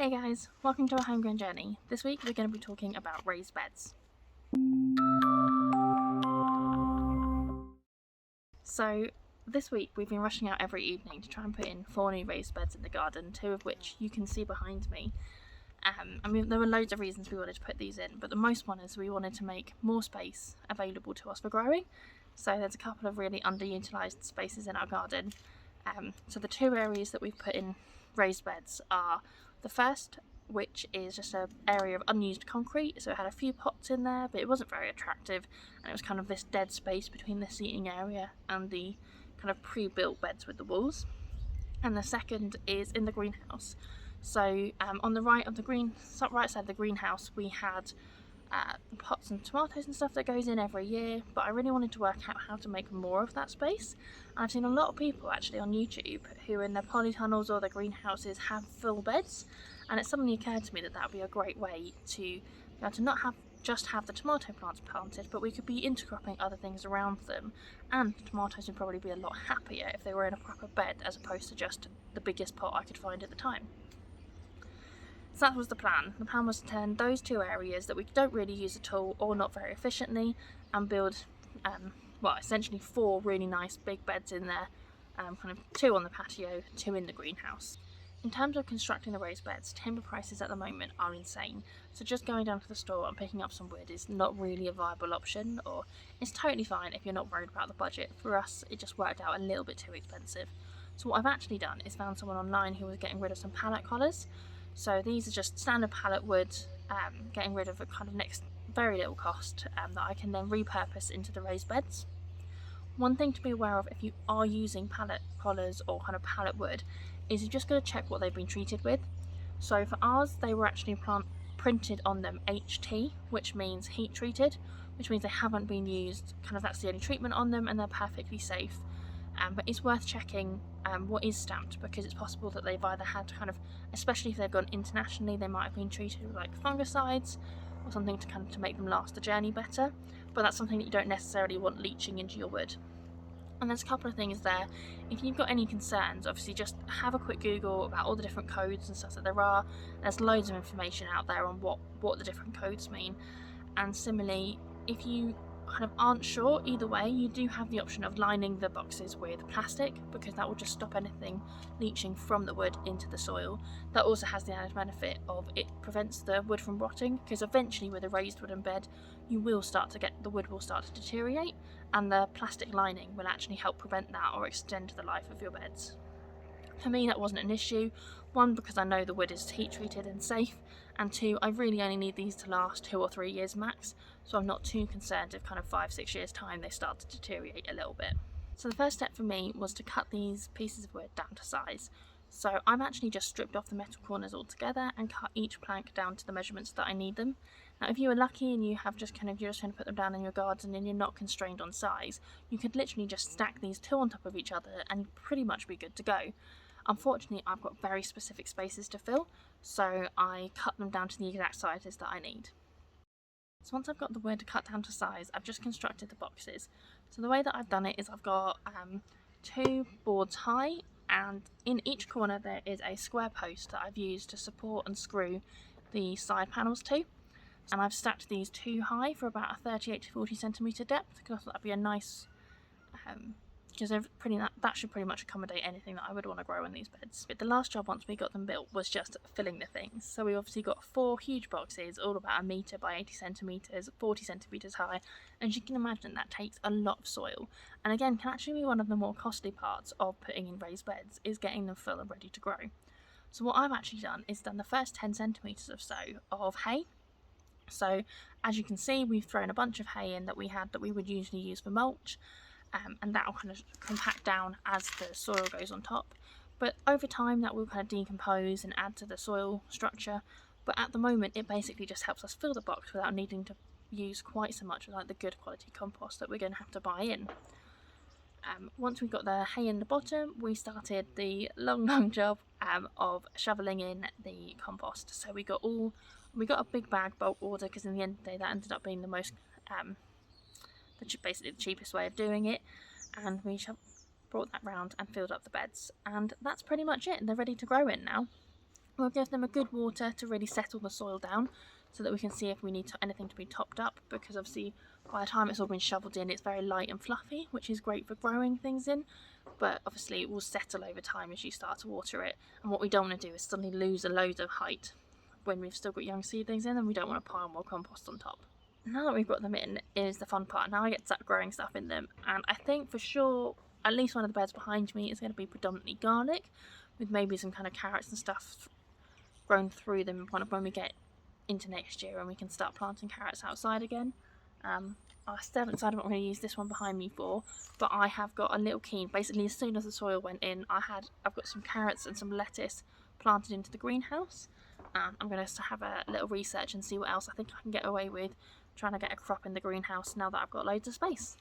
Hey guys, welcome to our homegrown journey. This week we're going to be talking about raised beds. So this week we've been rushing out every evening to try and put in 4 new raised beds in the garden, 2 of which you can see behind me. There were loads of reasons we wanted to put these in, but the most one is we wanted to make more space available to us for growing. So there's a couple of really underutilised spaces in our garden. So the 2 areas that we've put in raised beds are the first, which is just an area of unused concrete, so it had a few pots in there, but it wasn't very attractive, and it was kind of this dead space between the seating area and the kind of pre-built beds with the walls. And the second is in the greenhouse. So on the right side of the greenhouse, we had pots and tomatoes and stuff that goes in every year, but I really wanted to work out how to make more of that space. And I've seen a lot of people actually on YouTube who in their polytunnels or their greenhouses have full beds, and it suddenly occurred to me that would be a great way to not just have the tomato plants planted, but we could be intercropping other things around them, and tomatoes would probably be a lot happier if they were in a proper bed as opposed to just the biggest pot I could find at the time. So that was the plan. The plan was to turn those 2 areas that we don't really use at all or not very efficiently and build, essentially 4 really nice big beds in there, kind of 2 on the patio, 2 in the greenhouse. In terms of constructing the raised beds, timber prices at the moment are insane, so just going down to the store and picking up some wood is not really a viable option, or it's totally fine if you're not worried about the budget. For us, it just worked out a little bit too expensive. So what I've actually done is found someone online who was getting rid of some pallet collars. So these are just standard pallet wood, getting rid of a kind of next very little cost that I can then repurpose into the raised beds. One thing to be aware of if you are using pallet collars or kind of pallet wood is you've just got to check what they've been treated with. So for ours, they were actually printed on them HT, which means heat treated, which means they haven't been used, that's the only treatment on them, and they're perfectly safe. But it's worth checking what is stamped, because it's possible that they've either had especially if they've gone internationally, they might have been treated with like fungicides or something to make them last the journey better, but that's something that you don't necessarily want leaching into your wood. And there's a couple of things there. If you've got any concerns, obviously just have a quick Google about all the different codes and stuff that there are. There's loads of information out there on what the different codes mean. And similarly, if you aren't sure, either way, you do have the option of lining the boxes with plastic, because that will just stop anything leaching from the wood into the soil. That also has the added benefit of it prevents the wood from rotting, because eventually with a raised wooden bed the wood will start to deteriorate, and the plastic lining will actually help prevent that or extend the life of your beds. For me, that wasn't an issue. 1, because I know the wood is heat treated and safe, and 2, I really only need these to last 2 or 3 years max, so I'm not too concerned if 5-6 years time they start to deteriorate a little bit. So the first step for me was to cut these pieces of wood down to size. So I've actually just stripped off the metal corners altogether and cut each plank down to the measurements that I need them. Now if you are lucky and you have you're just trying to put them down in your garden and you're not constrained on size, you could literally just stack these 2 on top of each other and pretty much be good to go. Unfortunately, I've got very specific spaces to fill, so I cut them down to the exact sizes that I need. So once I've got the wood cut down to size, I've just constructed the boxes. So the way that I've done it is I've got 2 boards high, and in each corner there is a square post that I've used to support and screw the side panels to. And I've stacked these 2 high for about a 38 to 40 centimetre depth, because I thought that'd be a nice because that should pretty much accommodate anything that I would want to grow in these beds. But the last job once we got them built was just filling the things. So we obviously got 4 huge boxes, all about 1 metre by 80 centimetres, 40 centimetres high, and you can imagine that takes a lot of soil. And again, can actually be one of the more costly parts of putting in raised beds, is getting them full and ready to grow. So what I've actually done is done the first 10 centimetres or so of hay. So as you can see, we've thrown a bunch of hay in that we would usually use for mulch. And that will compact down as the soil goes on top, but over time that will decompose and add to the soil structure. But at the moment it basically just helps us fill the box without needing to use quite so much of the good quality compost that we're going to have to buy in. Once we've got the hay in the bottom, we started the long job of shoveling in the compost. So we got a big bag bulk order, because in the end of the day that ended up being the most basically the cheapest way of doing it, and we brought that round and filled up the beds, and that's pretty much it. They're ready to grow in now. We'll give them a good water to really settle the soil down, so that we can see if we need anything to be topped up, because obviously by the time it's all been shoveled in, it's very light and fluffy, which is great for growing things in, but obviously it will settle over time as you start to water it, and what we don't want to do is suddenly lose a load of height when we've still got young seedlings in, and we don't want to pile more compost on top. Now that we've got them in is the fun part. Now I get to start growing stuff in them, and I think for sure at least one of the beds behind me is going to be predominantly garlic, with maybe some kind of carrots and stuff grown through them when we get into next year and we can start planting carrots outside again. I still haven't decided what I'm going to use this one behind me for, but I have got a little keen. Basically, as soon as the soil went in, I've got some carrots and some lettuce planted into the greenhouse. I'm going to have a little research and see what else I think I can get away with trying to get a crop in the greenhouse now that I've got loads of space.